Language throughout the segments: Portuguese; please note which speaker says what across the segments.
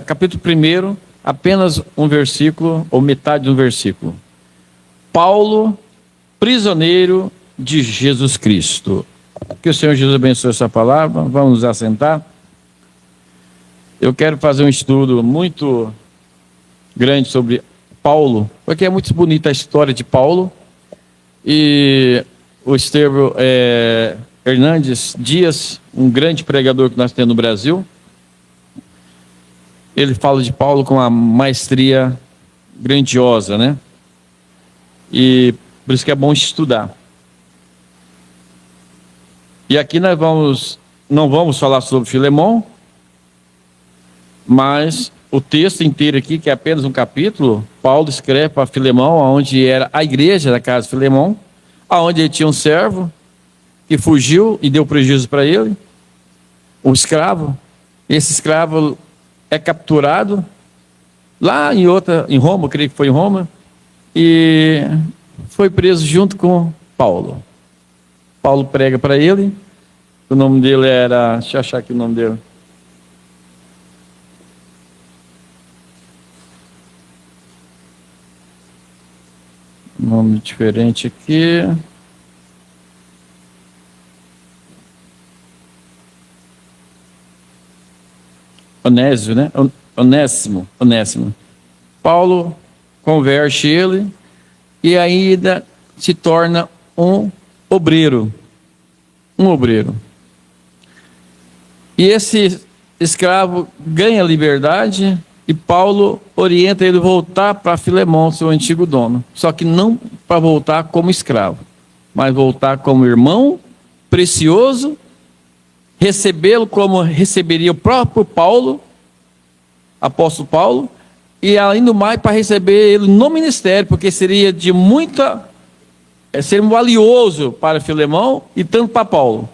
Speaker 1: capítulo 1, apenas um versículo, ou metade de um versículo. Paulo, prisioneiro de Jesus Cristo. Que o Senhor Jesus abençoe essa palavra. Vamos nos assentar. Eu quero fazer um estudo muito grande sobre Paulo, porque é muito bonita a história de Paulo. E o Estevão Hernandes Dias, um grande pregador que nós temos no Brasil, ele fala de Paulo com uma maestria grandiosa, né? E por isso que é bom estudar. E aqui nós não vamos falar sobre Filemão, mas o texto inteiro aqui, que é apenas um capítulo, Paulo escreve para Filemão, onde era a igreja da casa de Filemão, onde ele tinha um servo que fugiu e deu prejuízo para ele, um escravo. Esse escravo é capturado lá em Roma, creio que foi em Roma, e foi preso junto com Paulo. Paulo prega para ele. O nome dele era, deixa eu achar aqui o nome dele. Nome diferente aqui. Onésio, né? Onésimo. Paulo converte ele e ainda se torna um obreiro. E esse escravo ganha liberdade e Paulo orienta ele a voltar para Filemão, seu antigo dono. Só que não para voltar como escravo, mas voltar como irmão precioso, recebê-lo como receberia o próprio Paulo, apóstolo Paulo, e ainda mais para receber ele no ministério, porque seria valioso para Filemão e tanto para Paulo.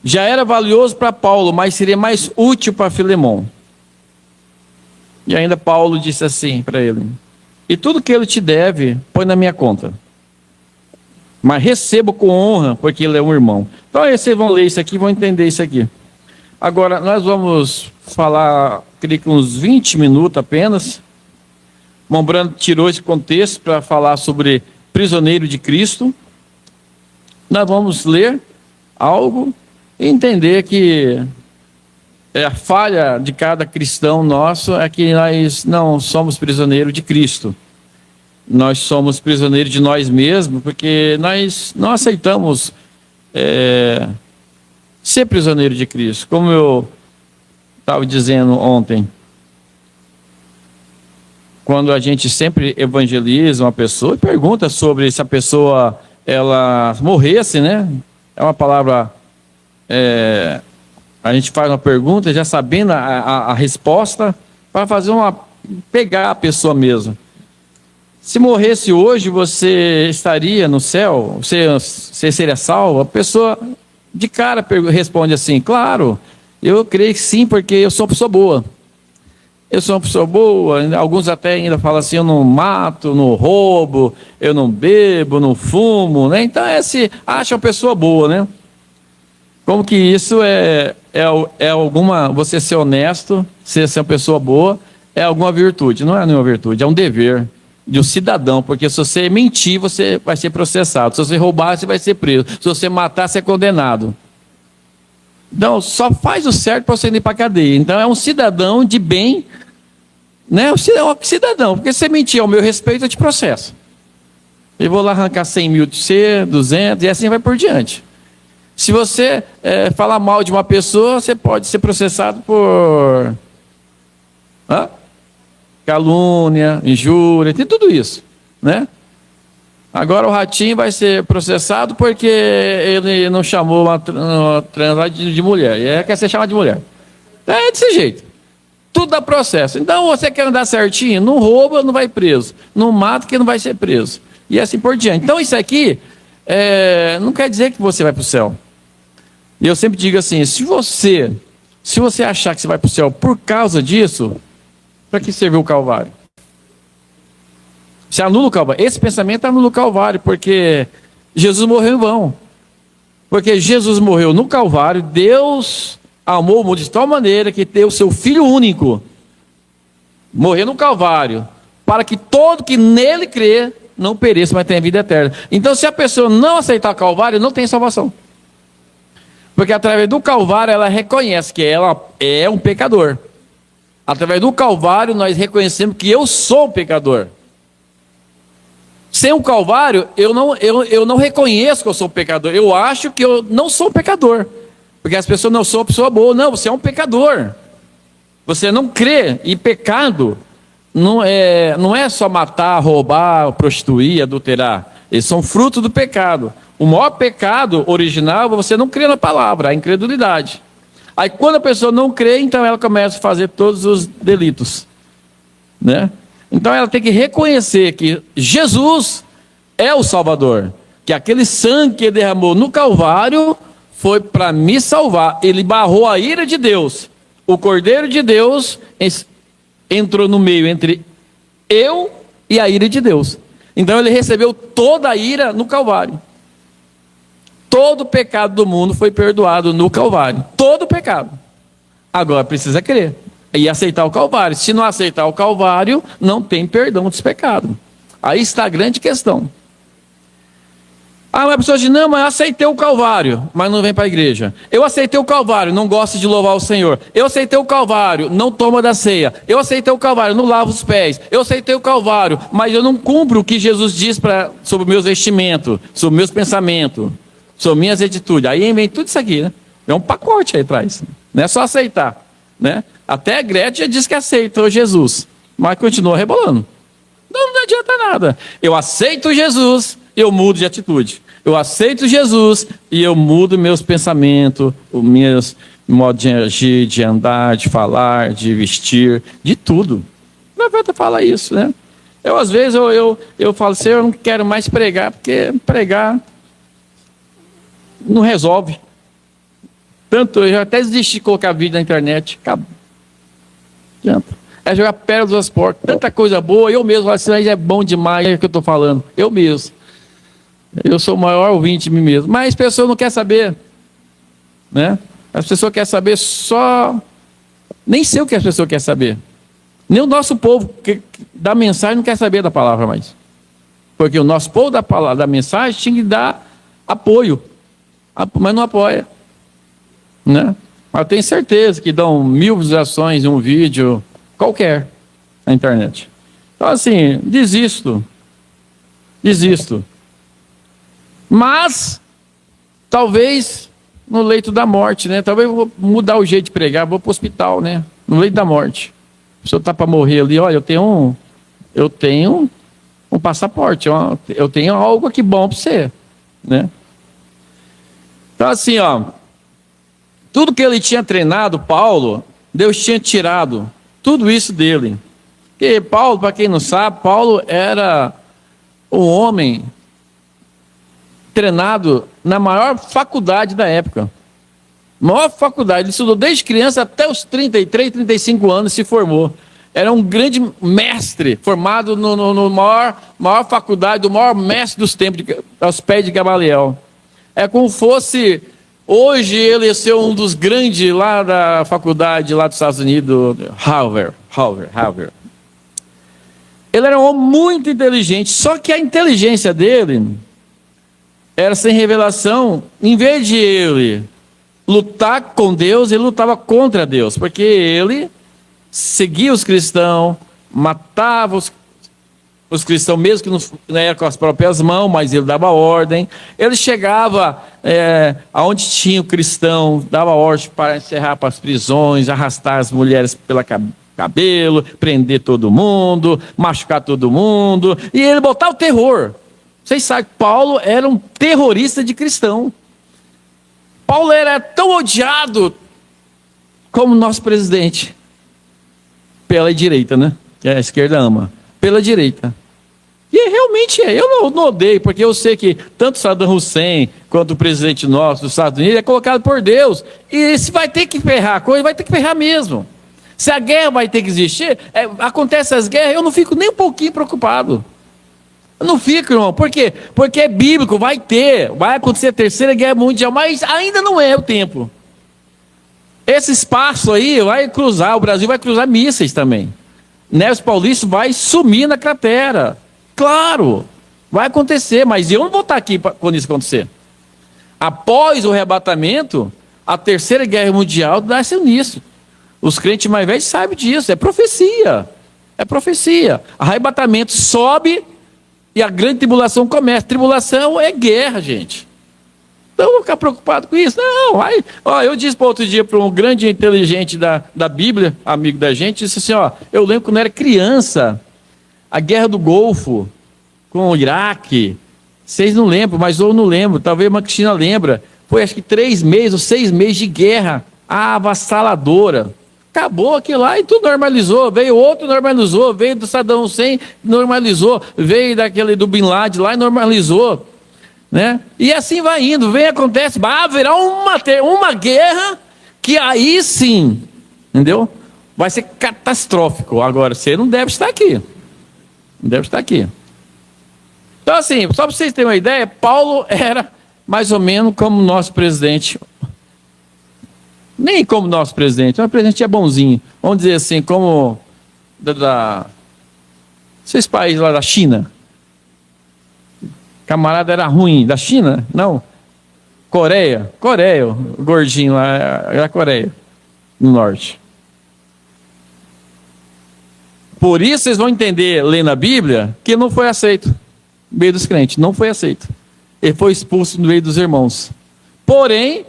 Speaker 1: Já era valioso para Paulo, mas seria mais útil para Filemão. E ainda Paulo disse assim para ele: e tudo que ele te deve, põe na minha conta, mas receba com honra, porque ele é um irmão. Então aí vocês vão ler isso aqui, vão entender isso aqui. Agora nós vamos falar, creio que uns 20 minutos apenas. Mombrando tirou esse contexto para falar sobre prisioneiro de Cristo. Nós vamos ler algo e entender que a falha de cada cristão nosso é que nós não somos prisioneiros de Cristo. Nós somos prisioneiros de nós mesmos, porque nós não aceitamos ser prisioneiro de Cristo. Como eu estava dizendo ontem, quando a gente sempre evangeliza uma pessoa e pergunta sobre se a pessoa ela morresse, né? É uma palavra, a gente faz uma pergunta já sabendo a resposta, para pegar a pessoa mesmo. Se morresse hoje, você estaria no céu? Você seria salvo? A pessoa de cara responde assim: claro, eu creio que sim, porque eu sou uma pessoa boa. Eu sou uma pessoa boa. Alguns até ainda falam assim: eu não mato, não roubo, eu não bebo, não fumo, né? Então acha uma pessoa boa, né? Como que isso é alguma, você ser honesto, ser uma pessoa boa, é alguma virtude? Não é nenhuma virtude, é um dever de um cidadão, porque se você mentir, você vai ser processado. Se você roubar, você vai ser preso. Se você matar, você é condenado. Então, só faz o certo para você ir para a cadeia. Então, é um cidadão de bem, né? É um cidadão, porque se você mentir ao meu respeito, eu te processo. Eu vou lá arrancar 100 mil de você, 200, e assim vai por diante. Se você falar mal de uma pessoa, você pode ser processado por calúnia, injúria, tem tudo isso, né? Agora o Ratinho vai ser processado porque ele não chamou uma trans de mulher, e quer ser chamado de mulher. É desse jeito. Tudo dá processo. Então você quer andar certinho, não rouba, não vai preso. Não mata, que não vai ser preso. E assim por diante. Então isso aqui não quer dizer que você vai para o céu. E eu sempre digo assim: se você achar que você vai para o céu por causa disso, para que serviu o Calvário? Você anula o Calvário. Esse pensamento anula o Calvário, porque Jesus morreu em vão. Porque Jesus morreu no Calvário, Deus amou o mundo de tal maneira que deu o seu Filho único, morrer no Calvário, para que todo que nele crê não pereça, mas tenha vida eterna. Então, se a pessoa não aceitar o Calvário, não tem salvação. Porque através do Calvário ela reconhece que ela é um pecador. Através do Calvário nós reconhecemos que eu sou um pecador. Sem o Calvário eu não reconheço que eu sou um pecador. Eu acho que eu não sou um pecador. Porque as pessoas não são uma pessoa boa. Não, você é um pecador. Você não crê. E pecado não é só matar, roubar, prostituir, adulterar. Eles são fruto do pecado. O maior pecado original é você não crer na palavra, a incredulidade. Aí quando a pessoa não crê, então ela começa a fazer todos os delitos, né? Então ela tem que reconhecer que Jesus é o Salvador, que aquele sangue que ele derramou no Calvário foi para me salvar. Ele barrou a ira de Deus. O Cordeiro de Deus entrou no meio entre eu e a ira de Deus. Então ele recebeu toda a ira no Calvário. Todo o pecado do mundo foi perdoado no Calvário. Todo o pecado. Agora precisa crer e aceitar o Calvário. Se não aceitar o Calvário, não tem perdão dos pecados. Aí está a grande questão. Uma pessoa diz, não, mas eu aceitei o Calvário, mas não vem para a igreja. Eu aceitei o Calvário, não gosto de louvar o Senhor. Eu aceitei o Calvário, não toma da ceia. Eu aceitei o Calvário, não lavo os pés. Eu aceitei o Calvário, mas eu não cumpro o que Jesus diz sobre meus vestimentos, sobre meus pensamentos, sobre minhas atitudes. Aí vem tudo isso aqui, né? É um pacote aí atrás. Não é só aceitar, né? Até a Gretchen diz que aceitou Jesus, mas continua rebolando. Não adianta nada. Eu aceito Jesus, eu mudo de atitude. Eu aceito Jesus e eu mudo meus pensamentos, o meu modo de agir, de andar, de falar, de vestir, de tudo. Não adianta falar isso, né? Às vezes eu falo assim, eu não quero mais pregar, porque pregar não resolve. Tanto, eu já até desisti de colocar vídeo na internet. Acabou. Não adianta. É jogar pedra das portas. Tanta coisa boa, eu mesmo falo assim, é bom demais, é o que eu estou falando. Eu mesmo. Eu sou o maior ouvinte de mim mesmo. Mas as pessoas não querem saber. Né? As pessoas querem saber só... Nem sei o que as pessoas querem saber. Nem o nosso povo da mensagem não quer saber da palavra mais. Porque o nosso povo da mensagem tinha que dar apoio. Mas não apoia. Né? Mas eu tenho certeza que dão 1000 visualizações em um vídeo qualquer na internet. Então assim, desisto. Mas talvez no leito da morte, né? Talvez eu vou mudar o jeito de pregar, vou para o hospital, né? No leito da morte. A pessoa está para morrer ali, olha, eu tenho um passaporte, eu tenho algo aqui bom para você, né? Então assim, tudo que ele tinha treinado, Paulo, Deus tinha tirado tudo isso dele. Porque Paulo, para quem não sabe, Paulo era um homem treinado na maior faculdade da época. Maior faculdade, ele estudou desde criança até os 33, 35 anos, se formou. Era um grande mestre, formado no maior faculdade, do maior mestre dos tempos, aos pés de Gamaliel. É como fosse... Hoje ele ser um dos grandes lá da faculdade lá dos Estados Unidos, Harvard. Ele era um homem muito inteligente, só que a inteligência dele era sem revelação. Em vez de ele lutar com Deus, ele lutava contra Deus, porque ele seguia os cristãos, matava os cristãos, mesmo que não era com as próprias mãos, mas ele dava ordem. Ele chegava aonde tinha o cristão, dava ordem para encerrar para as prisões, arrastar as mulheres pelo cabelo, prender todo mundo, machucar todo mundo, e ele botava o terror. Vocês sabem que Paulo era um terrorista de cristão. Paulo era tão odiado como nosso presidente, pela direita, né? Que a esquerda ama, pela direita. E realmente é, eu não odeio, porque eu sei que tanto Saddam Hussein quanto o presidente nosso dos Estados Unidos é colocado por Deus. E se vai ter que ferrar a coisa, vai ter que ferrar mesmo. Se a guerra vai ter que existir, acontece as guerras, eu não fico nem um pouquinho preocupado. Eu não fico, irmão. Por quê? Porque é bíblico, vai acontecer a terceira guerra mundial, mas ainda não é o tempo. esse espaço aí vai cruzar, o Brasil vai cruzar mísseis também. Neves Paulista vai sumir na cratera. Claro, vai acontecer, mas eu não vou estar aqui quando isso acontecer. Após o arrebatamento, a terceira guerra mundial nasce nisso. Os crentes mais velhos sabem disso, é profecia. É profecia. Arrebatamento sobe e a grande tribulação começa. Tribulação é guerra, gente. Então eu vou ficar preocupado com isso. Não, vai. Ó, eu disse para outro dia para um grande inteligente da Bíblia, amigo da gente, disse assim, ó, eu lembro quando eu era criança, a guerra do Golfo com o Iraque, vocês não lembram, mas eu não lembro, talvez a Cristina lembra, foi acho que 3 meses ou 6 meses de guerra avassaladora. Acabou aquilo lá e tudo normalizou. Veio outro, normalizou. Veio do Saddam Hussein, normalizou. Veio daquele do Bin Laden lá e normalizou. Né? E assim vai indo. Vem, acontece. Vai haverá uma guerra que aí sim, entendeu? Vai ser catastrófico. Agora, você não deve estar aqui. Não deve estar aqui. Então assim, só para vocês terem uma ideia, Paulo era mais ou menos como o nosso presidente. Nem como nosso presidente, o presidente é bonzinho. Vamos dizer assim, como esses países lá da China. Camarada era ruim. Da China? Não. Coreia, o gordinho lá, era Coreia, no norte. Por isso vocês vão entender, lendo a Bíblia, que não foi aceito no meio dos crentes, não foi aceito. Ele foi expulso no meio dos irmãos. Porém,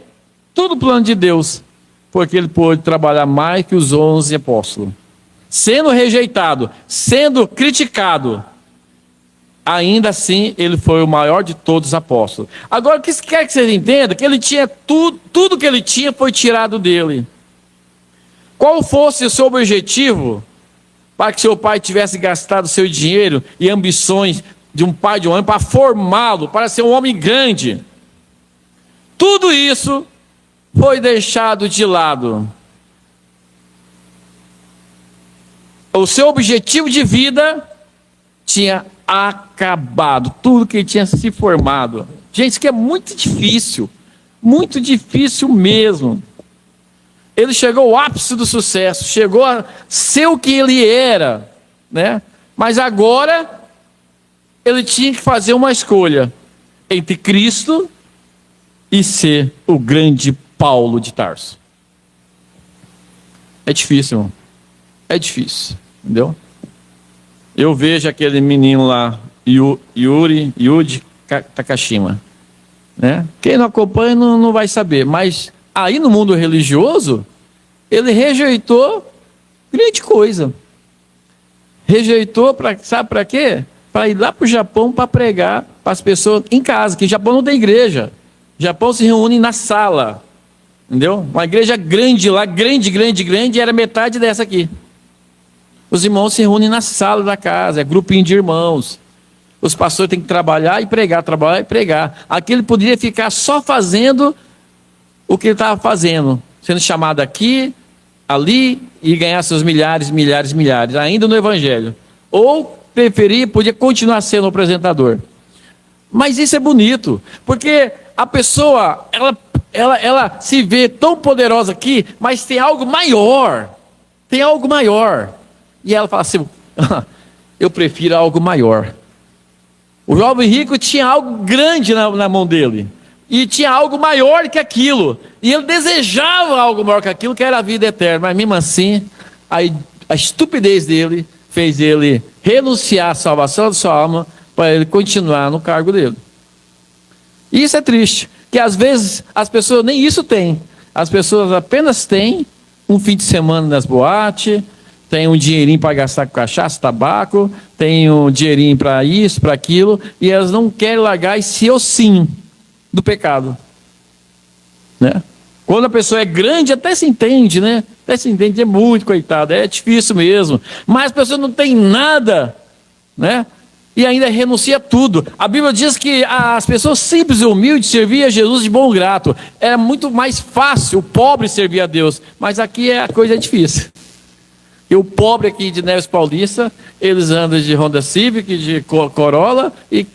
Speaker 1: tudo plano de Deus, porque ele pôde trabalhar mais que os 11 apóstolos. Sendo rejeitado, sendo criticado, ainda assim ele foi o maior de todos os apóstolos. Agora, o que quer que vocês entendam? Que ele tinha tudo que ele tinha foi tirado dele. Qual fosse o seu objetivo para que seu pai tivesse gastado seu dinheiro e ambições de um pai de um homem para formá-lo, para ser um homem grande? Tudo isso foi deixado de lado. O seu objetivo de vida tinha acabado. Tudo que ele tinha se formado. Gente, isso aqui é muito difícil mesmo. Ele chegou ao ápice do sucesso, chegou a ser o que ele era, né? Mas agora ele tinha que fazer uma escolha entre Cristo e ser o grande Paulo de Tarso. É difícil, irmão. É difícil, entendeu? Eu vejo aquele menino lá, Yuji Takashima, né? Quem não acompanha não vai saber, mas aí no mundo religioso, ele rejeitou grande coisa. Rejeitou, sabe para quê? Para ir lá para o Japão para pregar para as pessoas em casa, que o Japão não tem igreja. O Japão se reúne na sala, entendeu? Uma igreja grande lá, grande, era metade dessa aqui. Os irmãos se reúnem na sala da casa, é grupinho de irmãos. Os pastores têm que trabalhar e pregar. Aqui ele poderia ficar só fazendo o que ele estava fazendo, sendo chamado aqui, ali, e ganhar seus milhares, ainda no evangelho. Ou podia continuar sendo o apresentador. Mas isso é bonito, porque a pessoa, ela se vê tão poderosa aqui, mas tem algo maior. E ela fala assim, eu prefiro algo maior. O jovem rico tinha algo grande na mão dele. E tinha algo maior que aquilo. E ele desejava algo maior que aquilo, que era a vida eterna. Mas mesmo assim, a estupidez dele fez ele renunciar à salvação da sua alma para ele continuar no cargo dele. E isso é triste, que às vezes as pessoas nem isso têm. As pessoas apenas têm um fim de semana nas boates, tem um dinheirinho para gastar com cachaça, tabaco, tem um dinheirinho para isso, para aquilo, e elas não querem largar esse ossinho do pecado, né? Quando a pessoa é grande, até se entende, né? É muito, coitada, é difícil mesmo. Mas a pessoa não tem nada, né? E ainda renuncia a tudo. A Bíblia diz que as pessoas simples e humildes serviam a Jesus de bom grado. Era muito mais fácil o pobre servir a Deus, mas aqui a coisa é difícil. E o pobre aqui de Neves Paulista, eles andam de Honda Civic, de Corolla, e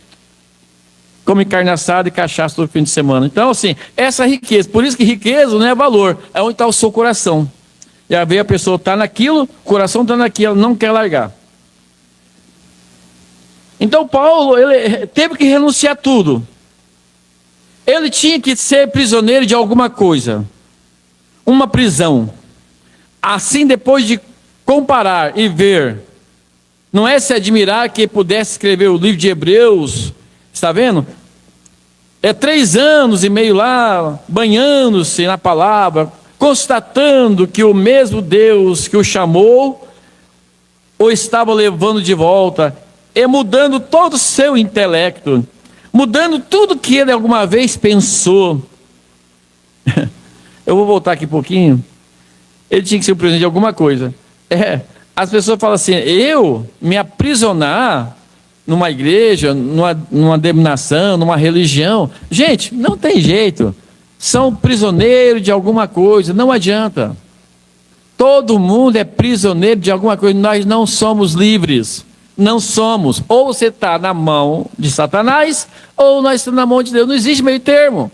Speaker 1: come carne assada e cachaça todo fim de semana. Então, assim, essa riqueza, por isso que riqueza não é valor, é onde está o seu coração. E aí a pessoa está naquilo, o coração está naquilo, não quer largar. Então Paulo, ele teve que renunciar a tudo. Ele tinha que ser prisioneiro de alguma coisa. Uma prisão. Assim, depois de comparar e ver, não é se admirar que pudesse escrever o livro de Hebreus, está vendo? É 3 anos e meio lá, banhando-se na palavra, constatando que o mesmo Deus que o chamou, o estava levando de volta, e mudando todo o seu intelecto, mudando tudo que ele alguma vez pensou. Eu vou voltar aqui um pouquinho. Ele tinha que ser o presidente de alguma coisa. As pessoas falam assim, eu me aprisionar numa igreja, numa denominação, numa religião. Gente, não tem jeito. São prisioneiros de alguma coisa, não adianta. Todo mundo é prisioneiro de alguma coisa, nós não somos livres. Não somos. Ou você está na mão de Satanás, ou nós estamos na mão de Deus. Não existe meio termo.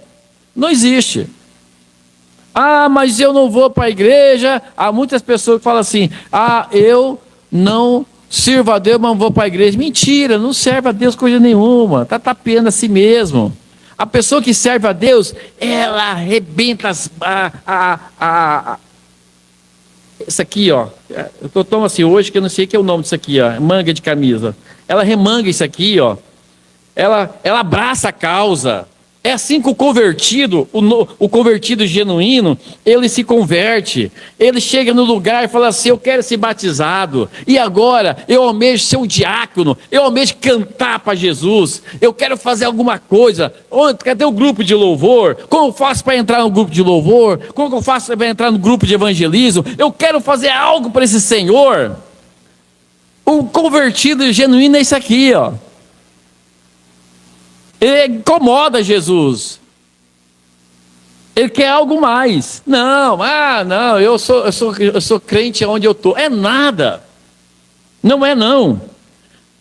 Speaker 1: Não existe. Ah, mas eu não vou para a igreja. Há muitas pessoas que falam assim, eu não sirvo a Deus, mas não vou para a igreja. Mentira, não serve a Deus coisa nenhuma. Está tapeando a si mesmo. A pessoa que serve a Deus, ela arrebenta isso aqui, ó. Eu tomo assim hoje, que eu não sei o que é o nome disso aqui, ó. Manga de camisa. Ela remanga isso aqui, ó. Ela abraça a causa. É assim que o convertido, o convertido genuíno, ele se converte. Ele chega no lugar e fala assim, eu quero ser batizado. E agora eu almejo ser um diácono. Eu almejo cantar para Jesus. Eu quero fazer alguma coisa. Cadê o grupo de louvor? Como eu faço para entrar no grupo de louvor? Como eu faço para entrar no grupo de evangelismo? Eu quero fazer algo para esse Senhor. O convertido genuíno é isso aqui, ó. Ele incomoda Jesus. Ele quer algo mais. Não, eu sou crente onde eu estou. É nada. Não é não.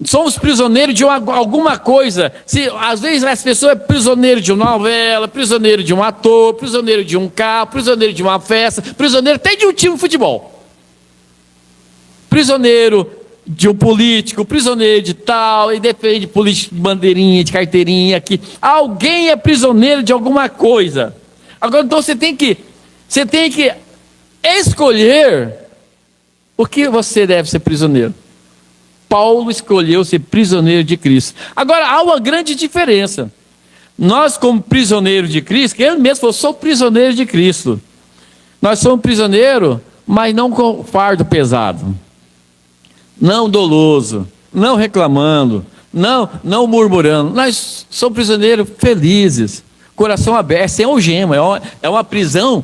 Speaker 1: Somos prisioneiros de alguma coisa. Às vezes as pessoas são prisioneiros de uma novela, prisioneiro de um ator, prisioneiro de um carro, prisioneiro de uma festa, prisioneiro até de um time de futebol. Prisioneiro de um político, prisioneiro de tal, e defende político de bandeirinha, de carteirinha aqui. Alguém é prisioneiro de alguma coisa. Agora, então você tem que escolher o que você deve ser prisioneiro. Paulo escolheu ser prisioneiro de Cristo. Agora, há uma grande diferença. Nós, como prisioneiros de Cristo, que ele mesmo falou, sou prisioneiro de Cristo. Nós somos prisioneiros, mas não com fardo pesado. Não doloso, não reclamando, não murmurando. Nós somos prisioneiros felizes, coração aberto, sem algema. É uma prisão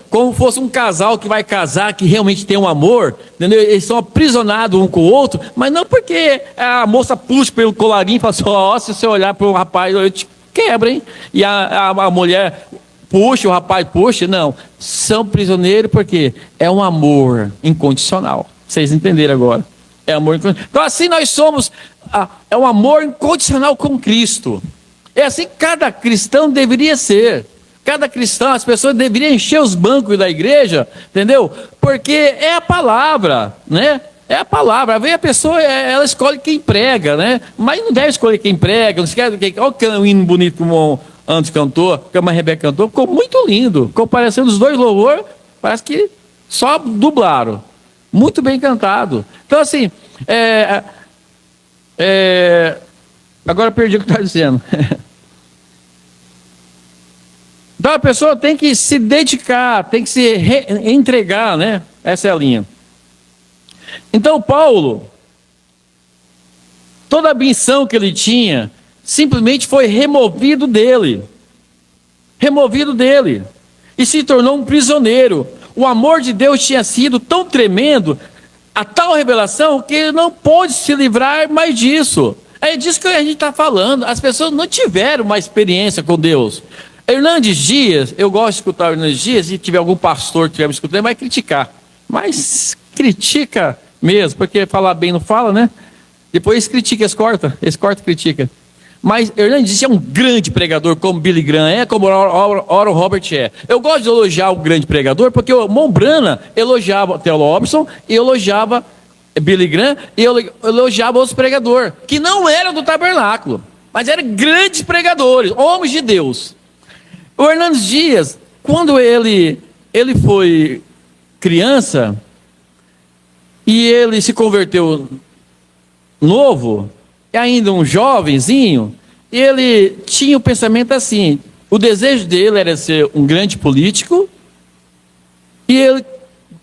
Speaker 1: como fosse um casal que vai casar, que realmente tem um amor, entendeu? Eles são aprisionados um com o outro, mas não porque a moça puxa pelo colarinho e fala assim, se você olhar para o rapaz, eu te quebro, hein? E a mulher puxa, o rapaz puxa, não. São prisioneiros porque é um amor incondicional. Vocês entenderam agora? É amor incondicional. Então assim nós somos, é um amor incondicional com Cristo. É assim que cada cristão deveria ser. Cada cristão, as pessoas deveriam encher os bancos da igreja, entendeu? Porque é a palavra, né? É a palavra. Às vezes a pessoa, ela escolhe quem prega, né? Mas não deve escolher quem prega, não esquece quem. Olha o hino bonito como o Antes cantou, como a Rebeca cantou, ficou muito lindo. Ficou parecendo os dois louvores, parece que só dublaram. Muito bem cantado. Então assim, agora perdi o que está dizendo. Então a pessoa tem que se dedicar, tem que se entregar, né? Essa é a linha. Então Paulo, toda a ambição que ele tinha, simplesmente foi removido dele. E se tornou um prisioneiro. O amor de Deus tinha sido tão tremendo, a tal revelação, que ele não pôde se livrar mais disso. É disso que a gente está falando. As pessoas não tiveram uma experiência com Deus. Hernandes Dias, eu gosto de escutar o Hernandes Dias, se tiver algum pastor que estiver me escutando, ele vai criticar. Mas critica mesmo, porque falar bem não fala, né? Depois critica, eles cortam, critica. Mas Hernandes é um grande pregador, como Billy Graham é, como Oral Roberts é. Eu gosto de elogiar o grande pregador, porque o Mombrana elogiava Theo Robson, e elogiava Billy Graham, e elogiava outros pregadores, que não eram do tabernáculo, mas eram grandes pregadores, homens de Deus. O Hernandes Dias, quando ele foi criança, e ele se converteu novo, ainda um jovenzinho, ele tinha o pensamento assim, o desejo dele era ser um grande político, e ele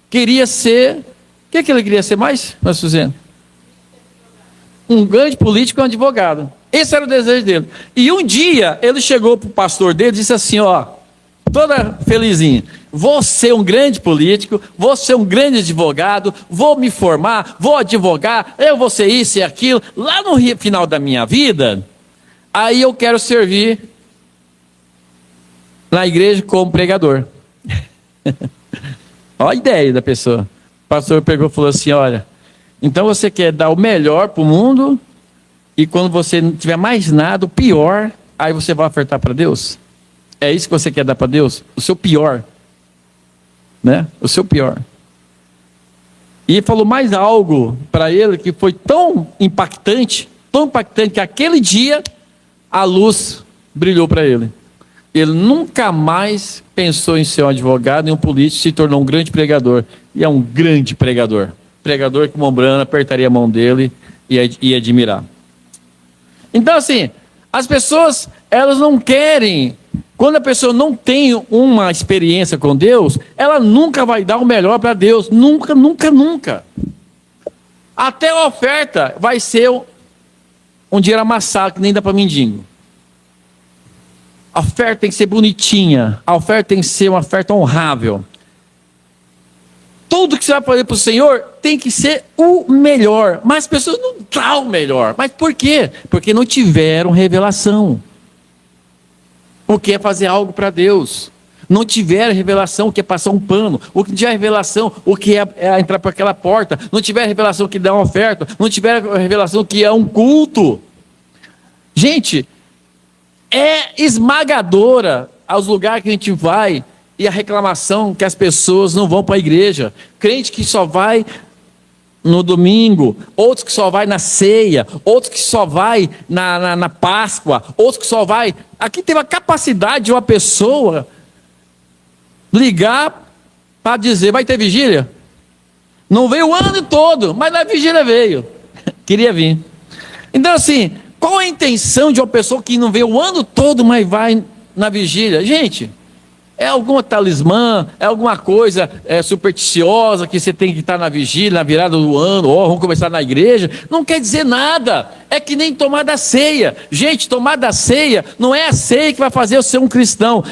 Speaker 1: queria ser, o que ele queria ser mais, Suzana? Um grande político e um advogado. Esse era o desejo dele. E um dia, ele chegou para o pastor dele e disse assim, ó, toda felizinha, vou ser um grande político, vou ser um grande advogado, vou me formar, vou advogar, eu vou ser isso e aquilo. Lá no final da minha vida, aí eu quero servir na igreja como pregador. Olha a ideia da pessoa. O pastor pegou e falou assim, olha, então você quer dar o melhor para o mundo, e quando você não tiver mais nada, o pior, aí você vai ofertar para Deus? É isso que você quer dar para Deus? O seu pior. Né? O seu pior. E falou mais algo para ele que foi tão impactante, que aquele dia a luz brilhou para ele. Ele nunca mais pensou em ser um advogado e um político, se tornou um grande pregador. E é um grande pregador. Pregador que Mombrana apertaria a mão dele e ia admirar. Então assim, as pessoas, elas não querem... Quando a pessoa não tem uma experiência com Deus, ela nunca vai dar o melhor para Deus. Nunca, nunca, nunca. Até a oferta vai ser um dinheiro amassado, que nem dá para mendigo. A oferta tem que ser bonitinha. A oferta tem que ser uma oferta honrável. Tudo que você vai fazer para o Senhor tem que ser o melhor. Mas as pessoas não dão o melhor. Mas por quê? Porque não tiveram revelação. O que é fazer algo para Deus? Não tiver revelação, o que é passar um pano. O que tiver revelação, o que é entrar por aquela porta. Não tiver revelação, o que dá uma oferta. Não tiver revelação, o que é um culto. Gente, é esmagadora aos lugares que a gente vai, e a reclamação que as pessoas não vão para a igreja. Crente que só vai no domingo, outros que só vai na ceia, outros que só vai na Páscoa, outros que só vai... Aqui tem uma capacidade de uma pessoa ligar para dizer, vai ter vigília? Não veio o ano todo, mas na vigília veio. Queria vir. Então assim, qual a intenção de uma pessoa que não veio o ano todo, mas vai na vigília? Gente... É alguma talismã, é alguma coisa supersticiosa que você tem que estar na vigília, na virada do ano, vamos começar na igreja. Não quer dizer nada. É que nem tomar da ceia. Gente, tomar da ceia não é a ceia que vai fazer você ser um cristão.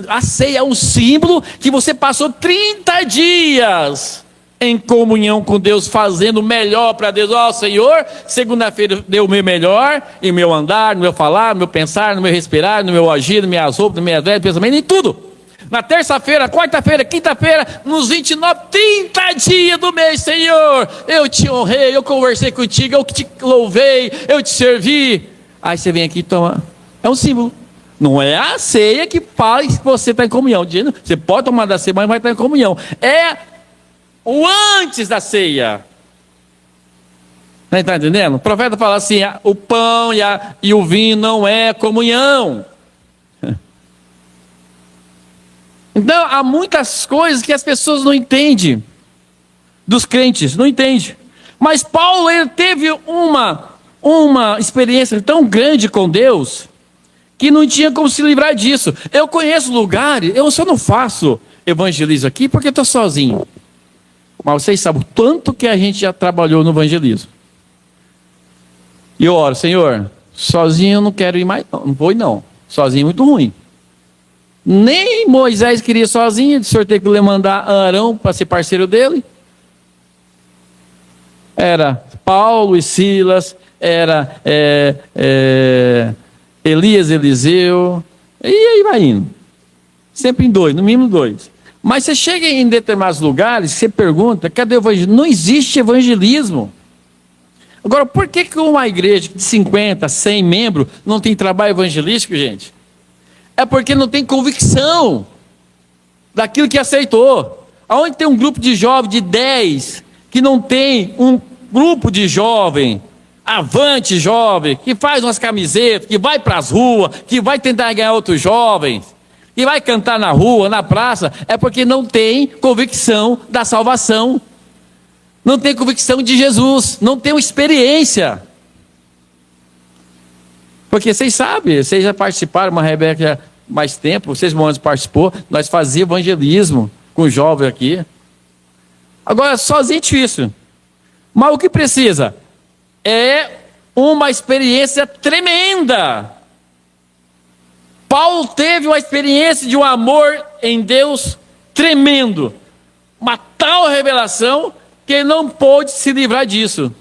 Speaker 1: A ceia é um símbolo que você passou 30 dias em comunhão com Deus, fazendo o melhor para Deus. Ó, Senhor, segunda-feira deu o meu melhor, em meu andar, no meu falar, no meu pensar, no meu respirar, no meu agir, nas minhas roupas, nas minhas ideias, pensamento, em tudo. Na terça-feira, quarta-feira, quinta-feira, nos 29, 30 dias do mês, Senhor, eu te honrei, eu conversei contigo, eu te louvei, eu te servi. Aí você vem aqui e toma. É um símbolo. Não é a ceia que faz que você está em comunhão. Você pode tomar da ceia, mas vai estar em comunhão. É o antes da ceia. Não está entendendo? O profeta fala assim, o pão e o vinho não é comunhão. Então, há muitas coisas que as pessoas não entendem, dos crentes, não entendem. Mas Paulo, ele teve uma experiência tão grande com Deus, que não tinha como se livrar disso. Eu conheço lugares, eu só não faço evangelismo aqui porque eu estou sozinho. Mas vocês sabem o tanto que a gente já trabalhou no evangelismo. E eu oro, Senhor, sozinho eu não quero ir mais, não vou ir não. Sozinho é muito ruim. Nem Moisés queria sozinho, o Senhor teve que mandar Arão para ser parceiro dele. Era Paulo e Silas, era Elias, Eliseu, e aí vai indo. Sempre em dois, no mínimo dois. Mas você chega em determinados lugares, você pergunta, cadê o evangelismo? Não existe evangelismo. Agora, por que uma igreja de 50, 100 membros não tem trabalho evangelístico, gente? É porque não tem convicção daquilo que aceitou. Aonde tem um grupo de jovens de 10, que não tem um grupo de jovem, avante jovem, que faz umas camisetas, que vai para as ruas, que vai tentar ganhar outros jovens, que vai cantar na rua, na praça, é porque não tem convicção da salvação, não tem convicção de Jesus, não tem uma experiência. Porque vocês sabem, vocês já participaram, uma Rebeca mais tempo, vocês Moanos participou, nós fazíamos evangelismo com jovens aqui. Agora, sozinho é difícil. Mas o que precisa? É uma experiência tremenda. Paulo teve uma experiência de um amor em Deus tremendo. Uma tal revelação que ele não pôde se livrar disso.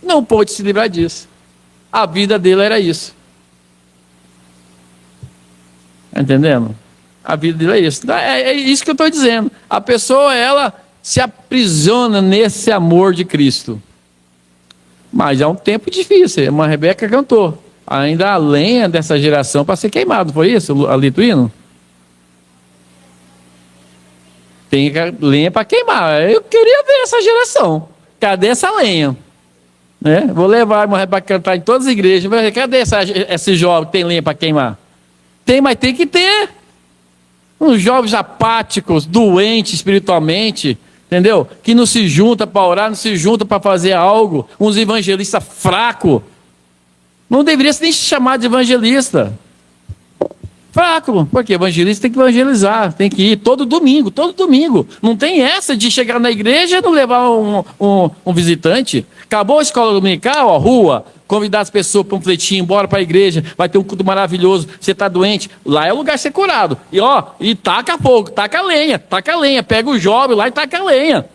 Speaker 1: Não pôde se livrar disso. A vida dele era isso. Está entendendo? A vida dele é isso. É isso que eu estou dizendo. A pessoa, ela se aprisiona nesse amor de Cristo. Mas é um tempo difícil. Uma Rebeca cantou. Ainda a lenha dessa geração para ser queimado. Foi isso, Lituíno? Tem lenha para queimar. Eu queria ver essa geração. Cadê essa lenha? Né? Vou levar uma Rebeca cantar em todas as igrejas. Cadê esse jovem que tem lenha para queimar? Tem, mas tem que ter. Uns jovens apáticos, doentes espiritualmente, entendeu? Que não se junta para orar, não se junta para fazer algo. Uns evangelistas fracos. Não deveria nem se chamar de evangelista. Fraco, porque evangelista tem que evangelizar, tem que ir todo domingo, todo domingo. Não tem essa de chegar na igreja e não levar um visitante. Acabou a escola dominical, a rua, convidar as pessoas para um panfletinho, bora para a igreja, vai ter um culto maravilhoso, você está doente, lá é o lugar de ser curado. E taca fogo, taca lenha, pega o jovem lá e taca a lenha.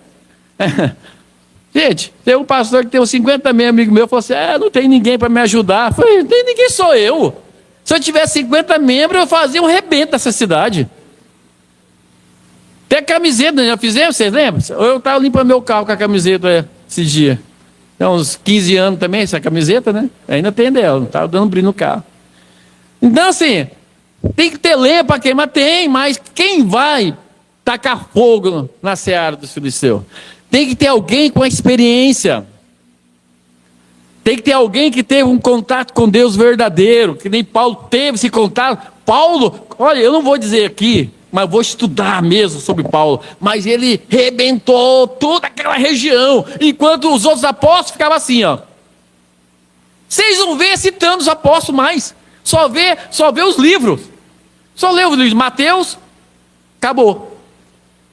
Speaker 1: Gente, tem um pastor que tem uns 50 membros, amigo meu, falou assim, não tem ninguém para me ajudar. Eu falei, não tem ninguém, sou eu. Se eu tivesse 50 membros, eu fazia um rebento dessa cidade. Tem a camiseta, já fizemos, vocês lembram? Eu estava limpando meu carro com a camiseta esse dia. Tem uns 15 anos também, essa camiseta, né? Ainda tem dela, não estava dando brilho no carro. Então, assim, tem que ter lenha para queimar? Tem, mas quem vai tacar fogo na seara dos filisteus? Tem que ter alguém com experiência. Tem que ter alguém que teve um contato com Deus verdadeiro, que nem Paulo teve esse contato. Paulo, olha, eu não vou dizer aqui, mas vou estudar mesmo sobre Paulo. Mas ele rebentou toda aquela região, enquanto os outros apóstolos ficavam assim, ó. Vocês não vê citando os apóstolos mais. Só vê os livros. Só lê os livros de Mateus, acabou.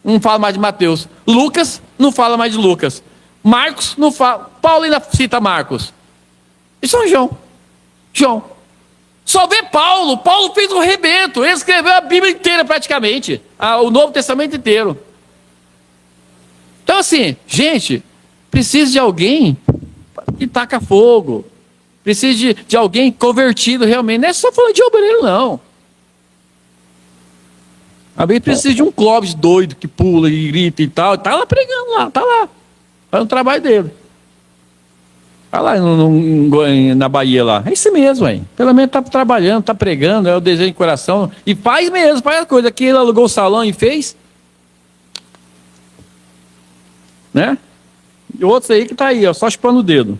Speaker 1: Não fala mais de Mateus. Lucas, não fala mais de Lucas. Marcos, não fala. Paulo ainda cita Marcos. E São João. Só vê Paulo. Paulo fez um rebento. Ele escreveu a Bíblia inteira praticamente. O Novo Testamento inteiro. Então assim, gente, precisa de alguém que taca fogo. Precisa de alguém convertido realmente. Não é só falando de obreiro, não. A Bíblia precisa de um Clóvis doido que pula e grita e tal. Está lá pregando lá, está lá. Faz o trabalho dele. Está lá na Bahia lá. É isso mesmo, aí. Pelo menos está trabalhando, está pregando, é o desejo de coração. E faz mesmo, faz a coisa. Aqui ele alugou o salão e fez. Né? E outros aí que está aí, ó, só chupando o dedo.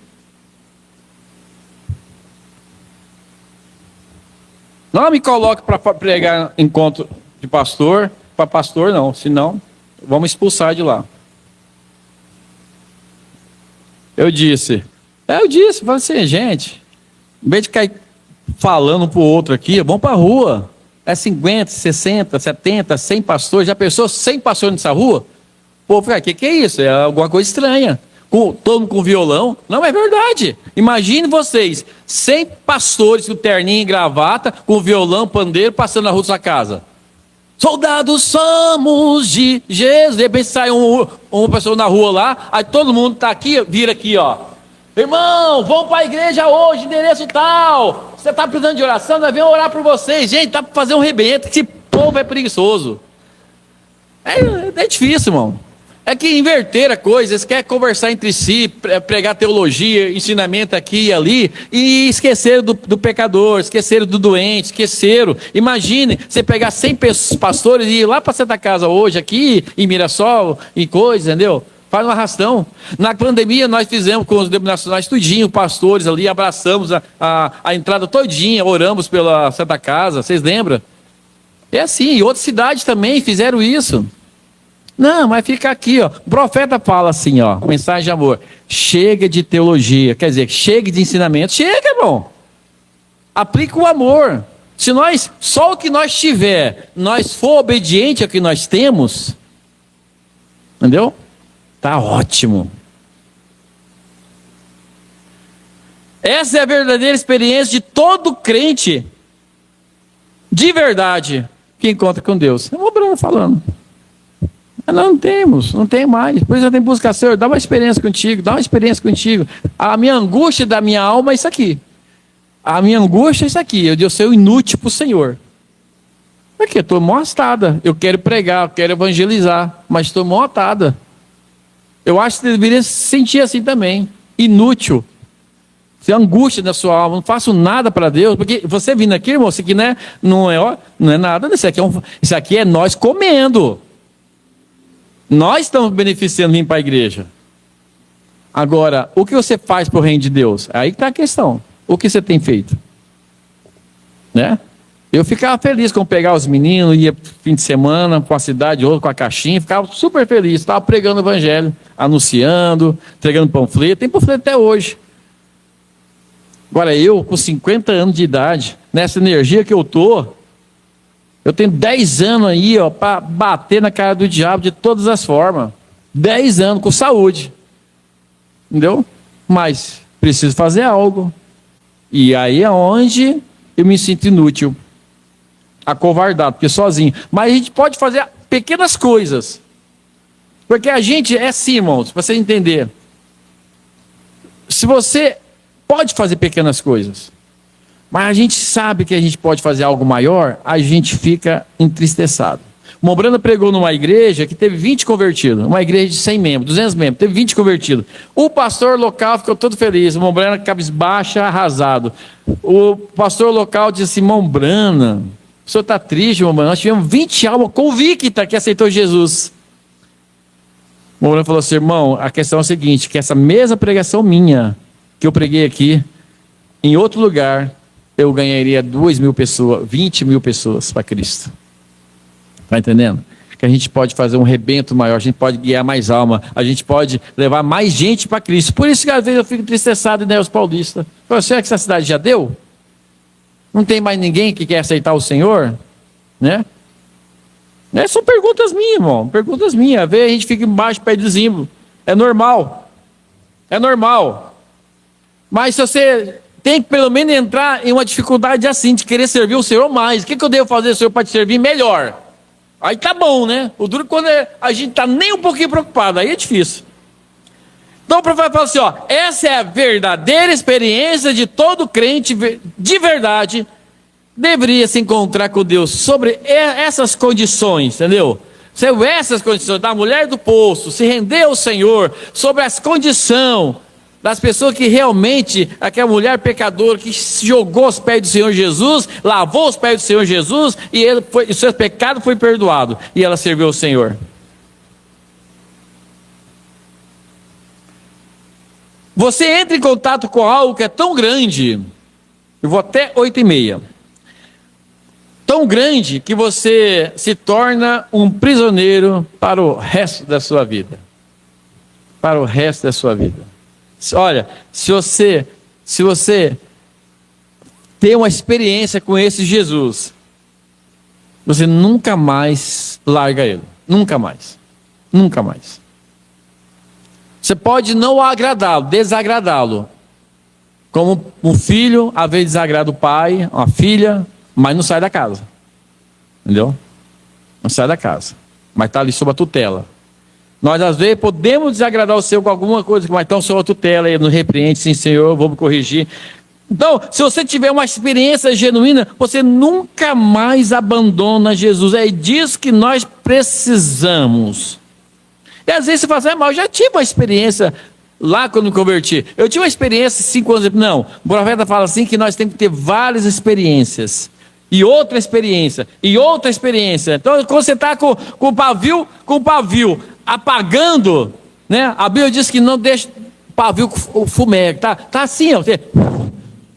Speaker 1: Não me coloque para pregar encontro de pastor, para pastor não, senão vamos expulsar de lá. Eu disse, falei assim, gente, em vez de cair falando um para o outro aqui, vamos para a rua. É 50, 60, 70, 100 pastores, já pensou 100 pastores nessa rua? Pô, o que é isso? É alguma coisa estranha. Todo mundo com violão? Não, é verdade. Imagine vocês, 100 pastores com terninho e gravata, com violão, pandeiro, passando na rua da sua casa. Soldados somos de Jesus. De repente sai uma pessoa na rua lá, aí todo mundo está aqui, vira aqui, ó. Irmão, vamos para a igreja hoje, endereço tal. Você está precisando de oração? Nós vamos orar por vocês. Gente, está para fazer um rebento. Esse povo é preguiçoso. É difícil, irmão. É que inverter a coisa, eles querem conversar entre si, pregar teologia, ensinamento aqui e ali, e esqueceram do pecador, esqueceram do doente, esqueceram. Imagine, você pegar 100 pastores e ir lá para Santa Casa hoje, aqui em Mirassol, e coisa, entendeu? Faz um arrastão. Na pandemia nós fizemos com os denominacionais tudinho, pastores ali, abraçamos a entrada todinha, oramos pela Santa Casa, vocês lembram? É assim, e outras cidades também fizeram isso. Não, mas fica aqui, ó. O profeta fala assim, ó, mensagem de amor. Chega de teologia, quer dizer, chega de ensinamento. Chega, irmão. Aplica o amor. Se nós, só o que nós tiver, nós for obediente ao que nós temos, entendeu? Tá ótimo. Essa é a verdadeira experiência de todo crente, de verdade, que encontra com Deus. É o Bruno falando. Não temos, não tem mais. Por isso eu tenho que buscar, Senhor, dá uma experiência contigo, dá uma experiência contigo. A minha angústia da minha alma é isso aqui. A minha angústia é isso aqui. Eu sou inútil para o Senhor. Porque eu estou mostada. Eu quero pregar, eu quero evangelizar, mas estou motada. Eu acho que você deveria se sentir assim também. Inútil. Você angústia da sua alma, não faço nada para Deus. Porque você vindo aqui, irmão, isso aqui não é nada. Isso aqui é nós comendo. Nós estamos beneficiando vir para a igreja. Agora, o que você faz para o reino de Deus? Aí que está a questão. O que você tem feito? Né? Eu ficava feliz quando pegava os meninos, ia fim de semana para a cidade, ou com a caixinha, ficava super feliz. Estava pregando o evangelho, anunciando, entregando panfleto. Tem panfleto até hoje. Agora eu, com 50 anos de idade, nessa energia que eu estou, eu tenho 10 anos aí, para bater na cara do diabo de todas as formas. 10 anos com saúde. Entendeu? Mas preciso fazer algo. E aí é onde eu me sinto inútil. Acovardado, porque sozinho. Mas a gente pode fazer pequenas coisas. Porque a gente é assim, irmãos, para você entender. Se você pode fazer pequenas coisas, mas a gente sabe que a gente pode fazer algo maior, a gente fica entristecido. O Mombrana pregou numa igreja que teve 20 convertidos, uma igreja de 100 membros, 200 membros, teve 20 convertidos. O pastor local ficou todo feliz, o Mombrana cabisbaixa, arrasado. O pastor local disse assim, Mombrana, o senhor está triste, Mombrana, nós tivemos 20 almas convictas que aceitou Jesus. O Mombrana falou assim, irmão, a questão é a seguinte, que essa mesma pregação minha, que eu preguei aqui, em outro lugar, eu ganharia 2.000 pessoas, 20.000 pessoas para Cristo. Está entendendo? Que a gente pode fazer um rebento maior, a gente pode guiar mais alma, a gente pode levar mais gente para Cristo. Por isso que às vezes eu fico entristecido em Neus Paulista. Será que essa cidade já deu? Não tem mais ninguém que quer aceitar o Senhor? Né? São perguntas minhas, irmão. Perguntas minhas. Às vezes a gente fica embaixo, pé de zimbro. É normal. É normal. Mas se você tem que pelo menos entrar em uma dificuldade assim, de querer servir o Senhor mais. O que eu devo fazer, Senhor, para te servir melhor? Aí tá bom, né? O duro é quando a gente tá nem um pouquinho preocupado, aí é difícil. Então o profeta fala assim, essa é a verdadeira experiência de todo crente de verdade, deveria se encontrar com Deus sobre essas condições, entendeu? Sobre essas condições, da mulher do poço, se render ao Senhor, sobre as condições das pessoas que realmente, aquela mulher pecadora que se jogou aos pés do Senhor Jesus, lavou os pés do Senhor Jesus, e o seu pecado foi perdoado, e ela serviu ao Senhor. Você entra em contato com algo que é tão grande, eu vou até 8h30, tão grande que você se torna um prisioneiro para o resto da sua vida. Para o resto da sua vida. Olha, se você ter uma experiência com esse Jesus, você nunca mais larga ele. Nunca mais. Nunca mais. Você pode não agradá-lo, desagradá-lo. Como um filho, às vezes desagrada o pai, uma filha, mas não sai da casa. Entendeu? Não sai da casa. Mas está ali sob a tutela. Nós, às vezes, podemos desagradar o Senhor com alguma coisa, mas estão sob a tutela, Ele nos repreende, sim, Senhor, vou me corrigir. Então, se você tiver uma experiência genuína, você nunca mais abandona Jesus. É disso que nós precisamos. E às vezes você fala assim, mas eu já tive uma experiência lá quando me converti. Eu tive uma experiência 5 anos depois. Não, o profeta fala assim que nós temos que ter várias experiências. E outra experiência, e outra experiência. Então, quando você está com o pavio apagando, né? A Bíblia diz que não deixa o pavio fumegar. Tá assim, ó.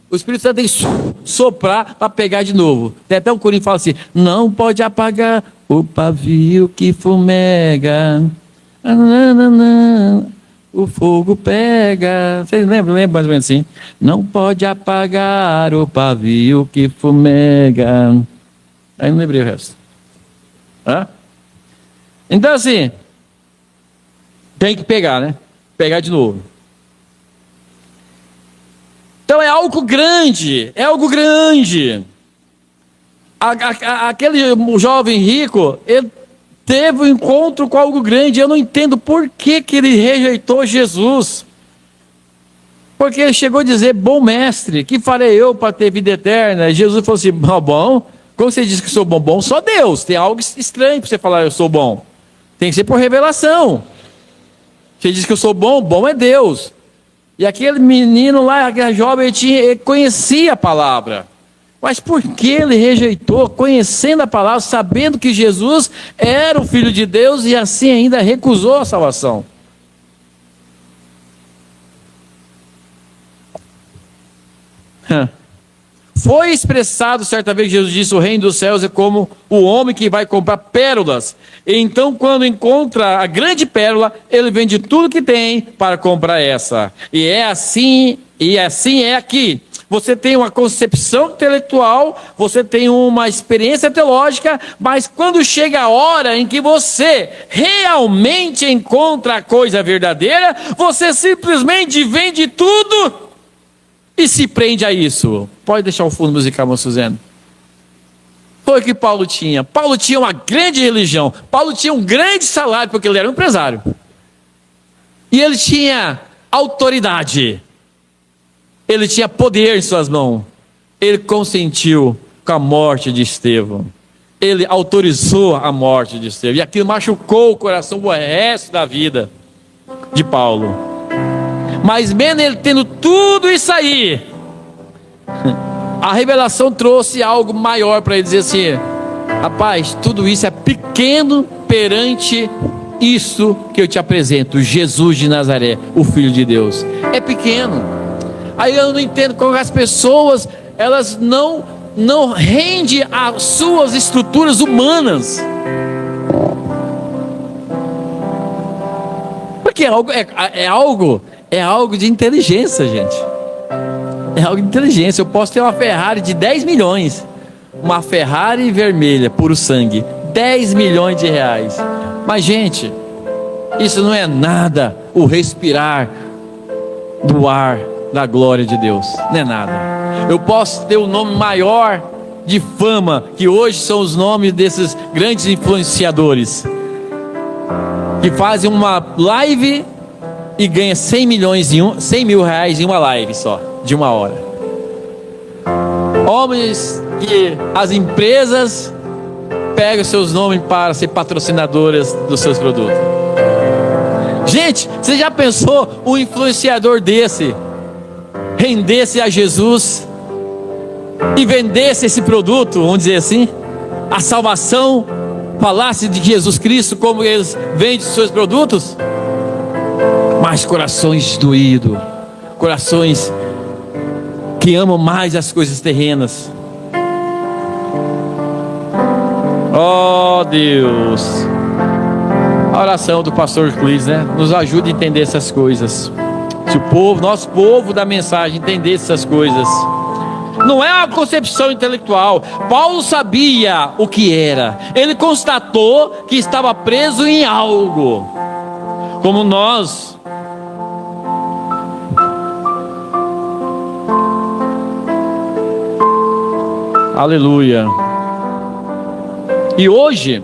Speaker 1: O Espírito Santo tem que soprar para pegar de novo. Tem até um corinho que fala assim: não pode apagar o pavio que fumega. O fogo pega. Vocês lembram? Lembra mais ou menos assim? Não pode apagar o pavio que fumega. Aí não lembrei o resto. Hã? Então assim, tem que pegar, né? Pegar de novo. Então é algo grande, é algo grande. Aquele jovem rico, ele teve um encontro com algo grande. Eu não entendo por que ele rejeitou Jesus. Porque ele chegou a dizer: bom mestre, que farei eu para ter vida eterna? E Jesus falou assim: bom, como você diz que sou bom? Bom, só Deus. Tem algo estranho para você falar eu sou bom. Tem que ser por revelação. Você diz que eu sou bom, bom é Deus. E aquele menino lá, aquele jovem, ele conhecia a palavra. Mas por que ele rejeitou, conhecendo a palavra, sabendo que Jesus era o Filho de Deus e assim ainda recusou a salvação? Foi expressado certa vez que Jesus disse: o reino dos céus é como o homem que vai comprar pérolas. E então, quando encontra a grande pérola, ele vende tudo que tem para comprar essa. E assim é aqui. Você tem uma concepção intelectual, você tem uma experiência teológica, mas quando chega a hora em que você realmente encontra a coisa verdadeira, você simplesmente vende tudo e se prende a isso. Pode deixar o fundo musical, irmã Suzana. Foi o que Paulo tinha. Paulo tinha uma grande religião. Paulo tinha um grande salário, porque ele era um empresário. E ele tinha autoridade. Ele tinha poder em suas mãos. Ele consentiu com a morte de Estevão. Ele autorizou a morte de Estevão. E aquilo machucou o coração o resto da vida de Paulo. Mas mesmo ele tendo tudo isso aí, a revelação trouxe algo maior para ele dizer assim: rapaz, tudo isso é pequeno perante isso que eu te apresento, Jesus de Nazaré, o Filho de Deus. É pequeno. Aí eu não entendo como as pessoas, elas não rendem às suas estruturas humanas. Porque é algo de inteligência, gente. É algo de inteligência. Eu posso ter uma Ferrari de 10 milhões. Uma Ferrari vermelha, puro sangue. 10 milhões de reais. Mas, gente, isso não é nada. O respirar do ar da glória de Deus. Não é nada. Eu posso ter o nome maior de fama, que hoje são os nomes desses grandes influenciadores, que fazem uma live e ganha 100 mil reais em uma live só, de 1 hora. Homens que as empresas pegam seus nomes para ser patrocinadoras dos seus produtos. Gente, você já pensou um influenciador desse rendesse a Jesus e vendesse esse produto, vamos dizer assim, a salvação, falasse de Jesus Cristo como eles vendem seus produtos? Mas corações doídos, corações que amam mais as coisas terrenas. Oh Deus, a oração do pastor Clis, né? Nos ajuda a entender essas coisas. Se o povo, nosso povo da mensagem, entender essas coisas. Não é uma concepção intelectual. Paulo sabia o que era. Ele constatou que estava preso em algo. Como nós. Aleluia. E hoje,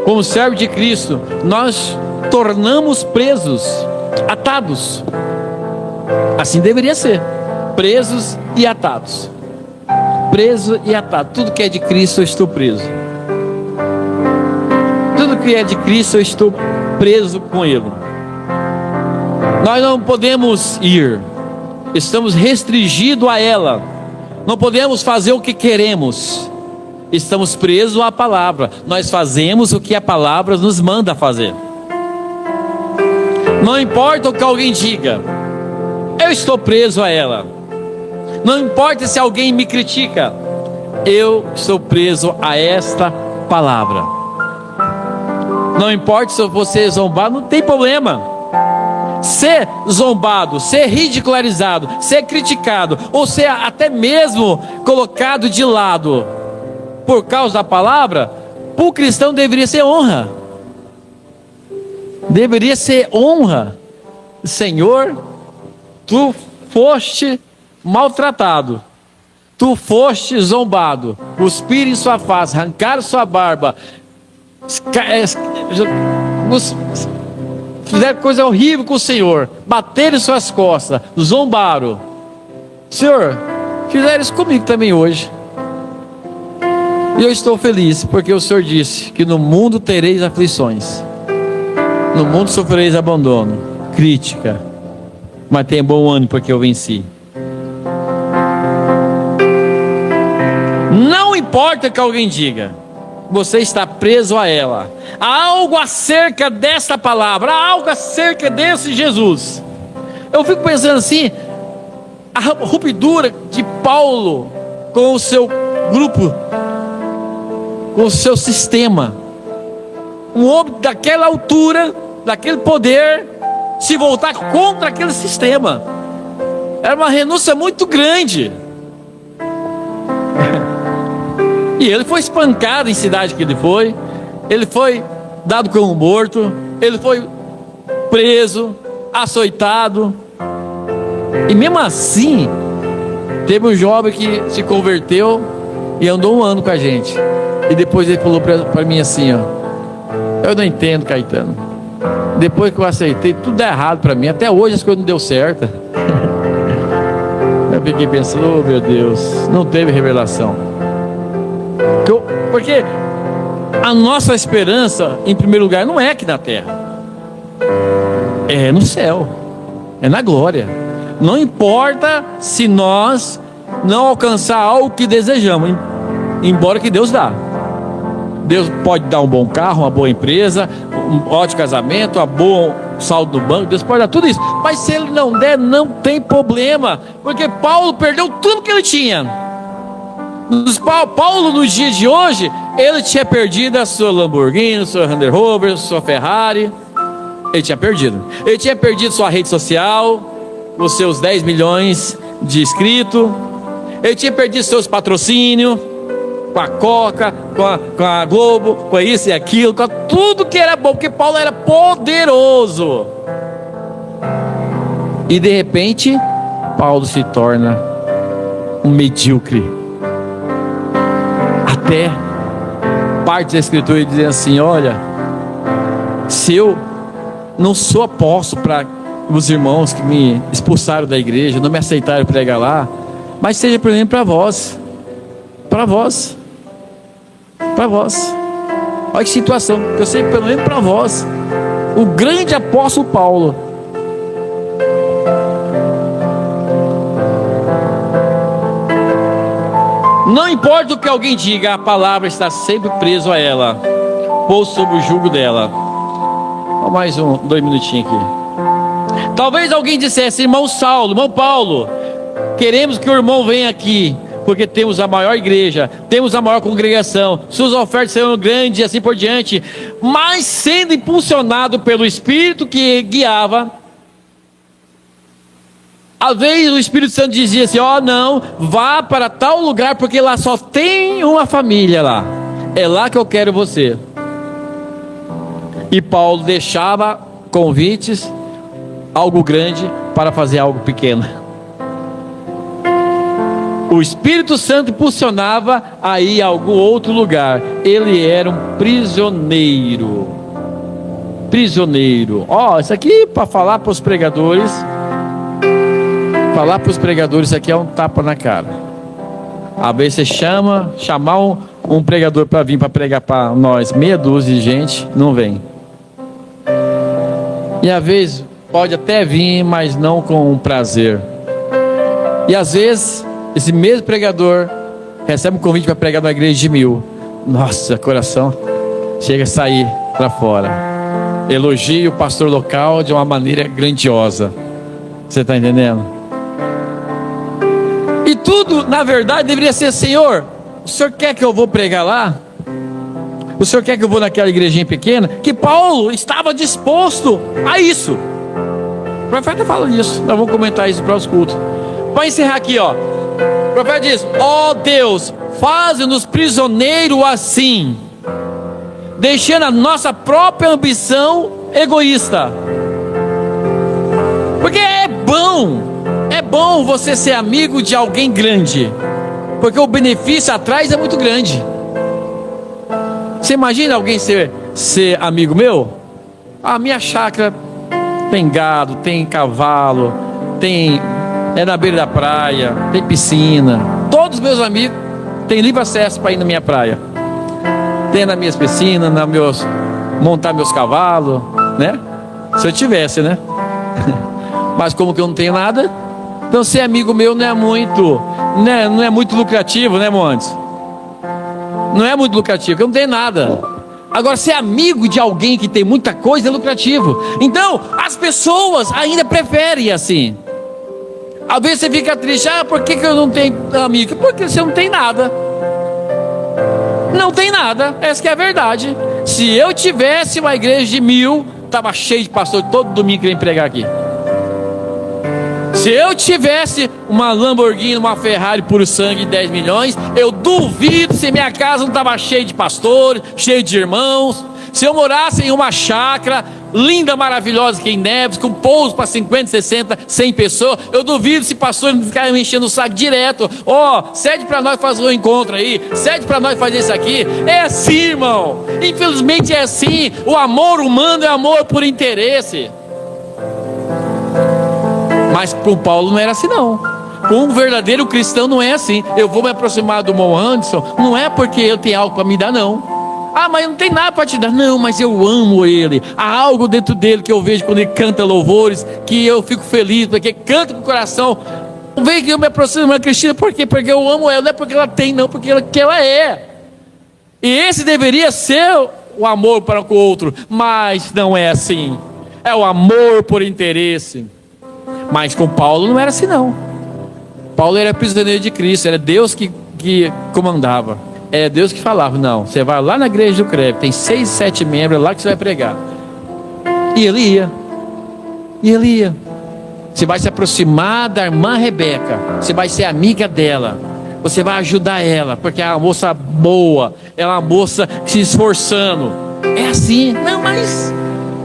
Speaker 1: como servo de Cristo, nós tornamos presos, atados. Assim deveria ser. Presos e atados. Preso e atado. Tudo que é de Cristo eu estou preso. Tudo que é de Cristo eu estou preso com Ele. Nós não podemos ir, estamos restringidos a ela, não podemos fazer o que queremos, estamos presos à palavra, nós fazemos o que a palavra nos manda fazer. Não importa o que alguém diga, eu estou preso a ela. Não importa se alguém me critica, eu estou preso a esta palavra. Não importa se eu vou ser zombado, não tem problema. Ser zombado, ser ridicularizado, ser criticado, ou ser até mesmo colocado de lado por causa da palavra, para o cristão deveria ser honra. Deveria ser honra. Senhor, tu foste maltratado, tu foste zombado, cuspiram em sua face, arrancaram sua barba, fizeram coisa horrível com o Senhor, bateram em suas costas, zombaram. Senhor, fizeram isso comigo também hoje, e eu estou feliz, porque o Senhor disse que no mundo tereis aflições, no mundo sofrereis abandono, crítica, mas tenha bom ânimo, porque eu venci. Não importa o que alguém diga, você está preso a ela. Há algo acerca desta palavra, há algo acerca desse Jesus. Eu fico pensando assim, a ruptura de Paulo com o seu grupo, com o seu sistema. Um homem daquela altura, daquele poder, se voltar contra aquele sistema, era uma renúncia muito grande. E ele foi espancado em cidade que ele foi dado como morto, ele foi preso, açoitado, e mesmo assim, teve um jovem que se converteu e andou um ano com a gente, e depois ele falou para mim assim, ó: eu não entendo, Caetano, depois que eu aceitei, tudo dá errado para mim, até hoje as coisas não deu certo. Eu fiquei pensando, oh meu Deus, não teve revelação. Porque a nossa esperança, em primeiro lugar, não é aqui na terra, é no céu, é na glória. Não importa se nós não alcançar algo que desejamos, embora que Deus dá. Deus pode dar um bom carro, uma boa empresa, um ótimo casamento, um bom saldo do banco, Deus pode dar tudo isso, mas se Ele não der, não tem problema, porque Paulo perdeu tudo que ele tinha. Paulo, nos dias de hoje, ele tinha perdido a sua Lamborghini, sua Land Rover, sua Ferrari. Ele tinha perdido sua rede social, os seus 10 milhões de inscritos. Ele tinha perdido seus patrocínios com a Coca, com a Globo, com isso e aquilo, com tudo que era bom, porque Paulo era poderoso. E de repente, Paulo se torna um medíocre. Até parte da escritura diz assim: olha, se eu não sou apóstolo para os irmãos que me expulsaram da igreja, não me aceitaram pregar lá, mas seja pelo menos para vós, olha que situação, eu sei pelo menos para vós, o grande apóstolo Paulo. Não importa o que alguém diga, a palavra está sempre preso a ela, ou sob o jugo dela. Mais 2 minutinhos aqui. Talvez alguém dissesse: irmão Saulo, irmão Paulo, queremos que o irmão venha aqui, porque temos a maior igreja, temos a maior congregação, suas ofertas serão grandes e assim por diante. Mas sendo impulsionado pelo Espírito que guiava, às vezes o Espírito Santo dizia assim: ó, não, vá para tal lugar, porque lá só tem uma família lá, é lá que eu quero você. E Paulo deixava convites, algo grande, para fazer algo pequeno. O Espírito Santo impulsionava a ir a algum outro lugar. Ele era um prisioneiro. Ó, isso aqui para falar para os pregadores. Falar para os pregadores, isso aqui é um tapa na cara. Às vezes você chamar um pregador para vir para pregar para nós, meia dúzia de gente, não vem. E às vezes pode até vir, mas não com prazer. E às vezes esse mesmo pregador recebe um convite para pregar numa igreja de 1000. Nossa, coração chega a sair para fora. Elogia o pastor local de uma maneira grandiosa. Você está entendendo? E tudo, na verdade, deveria ser: Senhor, o Senhor quer que eu vou pregar lá? O Senhor quer que eu vou naquela igrejinha pequena? Que Paulo estava disposto a isso. O profeta fala disso. Nós vamos comentar isso no próximo culto. Para encerrar aqui, ó. O profeta diz: ó Deus, faze-nos prisioneiro assim, deixando a nossa própria ambição egoísta. Porque é bom você ser amigo de alguém grande, porque o benefício atrás é muito grande. Você imagina alguém ser amigo meu? A minha chácara tem gado, tem cavalo, é na beira da praia, tem piscina. Todos os meus amigos têm livre acesso para ir na minha praia. Tem nas minhas piscinas, montar meus cavalos, né? Se eu tivesse, né? Mas como que eu não tenho nada, então ser amigo meu não é muito lucrativo, né, Montes? Não é muito lucrativo, porque eu não tenho nada. Agora, ser amigo de alguém que tem muita coisa é lucrativo. Então, as pessoas ainda preferem assim. Às vezes você fica triste: por que eu não tenho amigo? Porque você não tem nada. Não tem nada, essa que é a verdade. Se eu tivesse uma igreja de 1000, estava cheio de pastores todo domingo querendo pregar aqui. Se eu tivesse uma Lamborghini, uma Ferrari puro sangue de 10 milhões, eu duvido se minha casa não estava cheia de pastores, cheia de irmãos. Se eu morasse em uma chácara linda, maravilhosa aqui em Neves, com pouso para 50, 60, 100 pessoas, eu duvido se pastores não ficarem me enchendo o saco direto: cede para nós fazer um encontro aí, cede para nós fazer isso aqui. É assim, irmão. Infelizmente é assim. O amor humano é amor por interesse. Mas com Paulo não era assim, não. Com um verdadeiro cristão não é assim. Eu vou me aproximar do irmão Anderson, não é porque eu tenho algo para me dar, não. Mas não tem nada para te dar. Não, mas eu amo ele. Há algo dentro dele que eu vejo quando ele canta louvores, que eu fico feliz, porque canta com o coração. Não vem que eu me aproximo da Cristina, por quê? Porque eu amo ela, não é porque ela tem, não, porque ela é. E esse deveria ser o amor para com o outro, mas não é assim. É o amor por interesse. Mas com Paulo não era assim, não. Paulo era prisioneiro de Cristo, era Deus que comandava, era Deus que falava: não, você vai lá na igreja do CREB, tem 6, 7 membros, é lá que você vai pregar. E ele ia. Você vai se aproximar da irmã Rebeca, você vai ser amiga dela, você vai ajudar ela, porque é uma moça boa, é uma moça se esforçando. É assim. Não, mas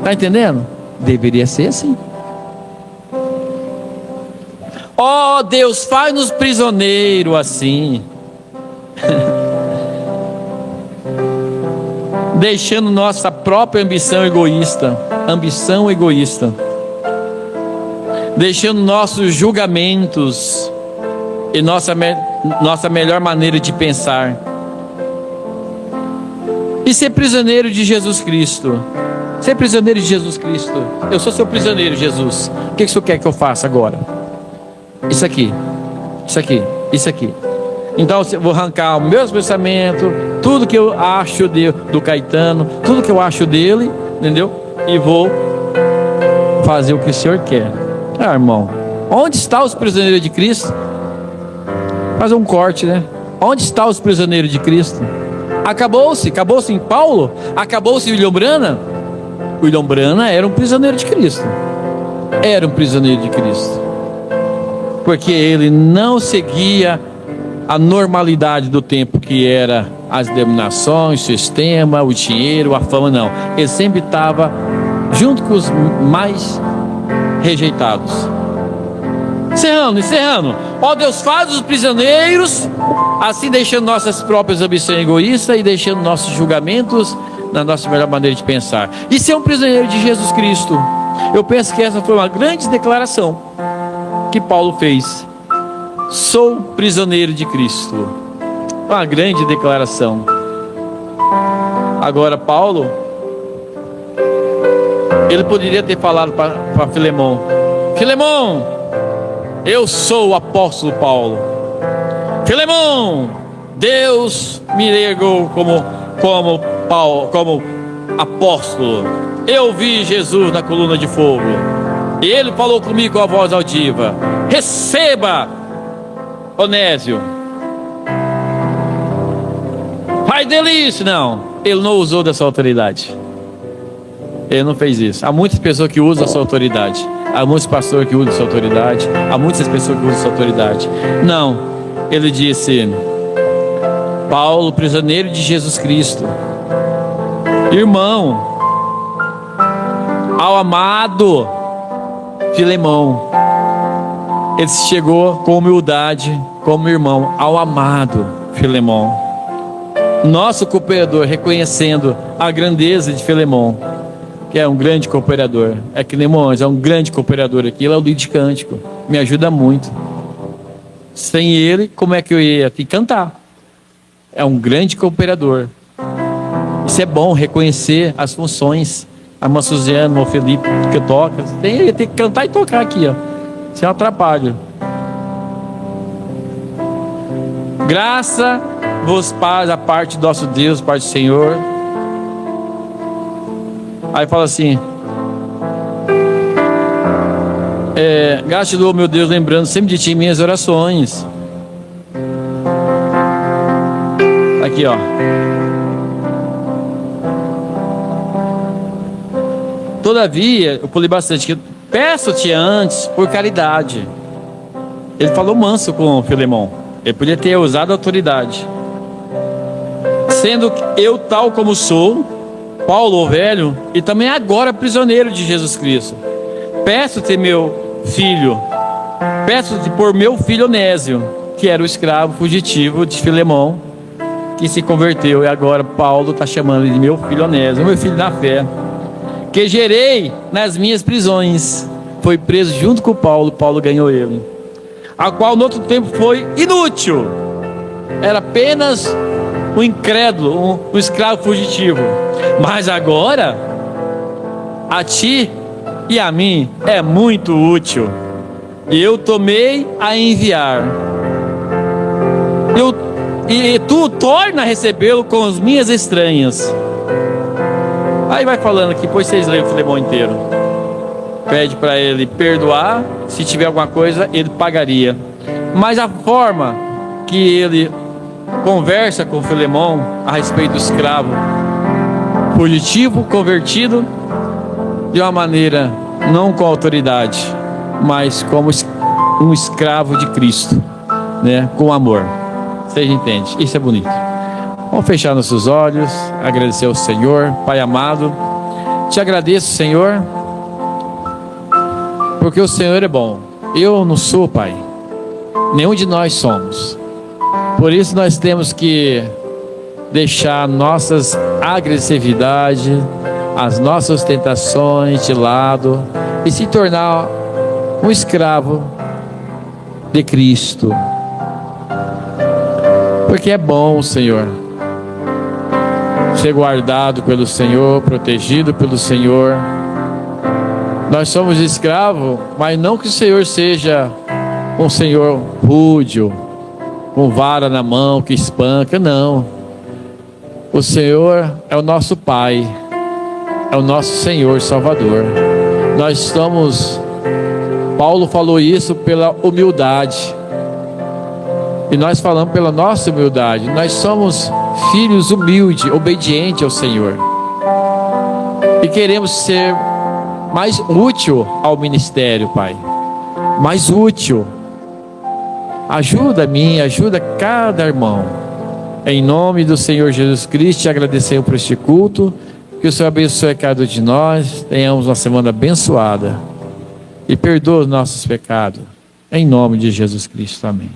Speaker 1: tá entendendo? Deveria ser assim. Ó Deus, faz-nos prisioneiro assim, deixando nossa própria ambição egoísta, deixando nossos julgamentos e nossa melhor maneira de pensar, e ser prisioneiro de Jesus Cristo. Ser prisioneiro de Jesus Cristo. Eu sou seu prisioneiro, Jesus. O que o Senhor quer que eu faça agora? Isso aqui. Então eu vou arrancar os meus pensamentos, tudo que eu acho do Caetano, tudo que eu acho dele, entendeu? E vou fazer o que o Senhor quer. Irmão, onde estão os prisioneiros de Cristo? Fazer um corte, né? Onde estão os prisioneiros de Cristo? Acabou-se em Paulo? Acabou-se William Brana? William Brana era um prisioneiro de Cristo. Porque ele não seguia a normalidade do tempo, que era as denominações, o sistema, o dinheiro, a fama, não. Ele sempre estava junto com os mais rejeitados. Encerrando. Ó Deus, faz os prisioneiros assim, deixando nossas próprias ambições egoístas e deixando nossos julgamentos na nossa melhor maneira de pensar. E ser um prisioneiro de Jesus Cristo. Eu penso que essa foi uma grande declaração que Paulo fez: sou prisioneiro de Cristo. Uma grande declaração. Agora Paulo Ele poderia ter falado para Filemão: Filemão, eu sou o apóstolo Paulo. Filemão, Deus me legou como apóstolo. Eu vi Jesus na coluna de fogo. E ele falou comigo com a voz altiva: receba, Onésio. Faz dele isso. Não, ele não usou dessa autoridade. Ele não fez isso. Há muitas pessoas que usam essa autoridade. Há muitos pastores que usam essa autoridade. Há muitas pessoas que usam essa autoridade. Não, ele disse: Paulo, prisioneiro de Jesus Cristo, irmão, ao amado Filemão. Ele chegou com humildade, como irmão, ao amado Filemão, nosso cooperador, reconhecendo a grandeza de Filemão, que é um grande cooperador. É que nem Moisés, é um grande cooperador aqui. Ele é o líder de cântico, me ajuda muito. Sem ele, como é que eu ia ter que cantar? É um grande cooperador. Isso é bom, reconhecer as funções. A irmã Suzana, o Felipe que toca, tem que cantar e tocar aqui, ó. Isso é um atrapalho. Graça vos paz a parte do nosso Deus, parte do Senhor. Aí fala assim: graças te dou, meu Deus, lembrando sempre de ti em minhas orações. Aqui, ó. Todavia, eu pulei bastante, que peço-te antes por caridade. Ele falou manso com Filemão. Ele podia ter usado a autoridade. Sendo eu tal como sou, Paulo, o velho, e também agora prisioneiro de Jesus Cristo. Peço-te, meu filho, peço-te por meu filho Onésio, que era o escravo fugitivo de Filemão, que se converteu, e agora Paulo está chamando ele de meu filho Onésio, meu filho na fé, que gerei nas minhas prisões. Foi preso junto com Paulo, Paulo ganhou ele, a qual no outro tempo foi inútil, era apenas um incrédulo, um escravo fugitivo, mas agora a ti e a mim é muito útil, e eu tomei a enviar, e tu torna a recebê-lo com as minhas estranhas. Aí vai falando aqui, depois vocês leem o Filemão inteiro. Pede para ele perdoar, se tiver alguma coisa ele pagaria, mas a forma que ele conversa com Filemão a respeito do escravo fugitivo convertido, de uma maneira não com autoridade, mas como um escravo de Cristo, né? Com amor. Vocês entendem? Isso é bonito. Vamos fechar nossos olhos, agradecer ao Senhor. Pai amado, te agradeço, Senhor, porque o Senhor é bom. Eu não sou, Pai, nenhum de nós somos. Por isso nós temos que deixar nossas agressividades, as nossas tentações de lado e se tornar um escravo de Cristo. Porque é bom, Senhor, ser guardado pelo Senhor, protegido pelo Senhor. Nós somos escravos, mas não que o Senhor seja um Senhor rude, com vara na mão, que espanca, não. O Senhor é o nosso Pai, é o nosso Senhor Salvador. Nós somos, Paulo falou isso pela humildade, e nós falamos pela nossa humildade. Nós somos filhos humildes, obedientes ao Senhor, e queremos ser mais útil ao ministério, Pai, mais útil. Ajuda a mim, ajuda cada irmão, em nome do Senhor Jesus Cristo. Te agradecemos por este culto, que o Senhor abençoe cada um de nós, tenhamos uma semana abençoada, e perdoa os nossos pecados, em nome de Jesus Cristo, amém.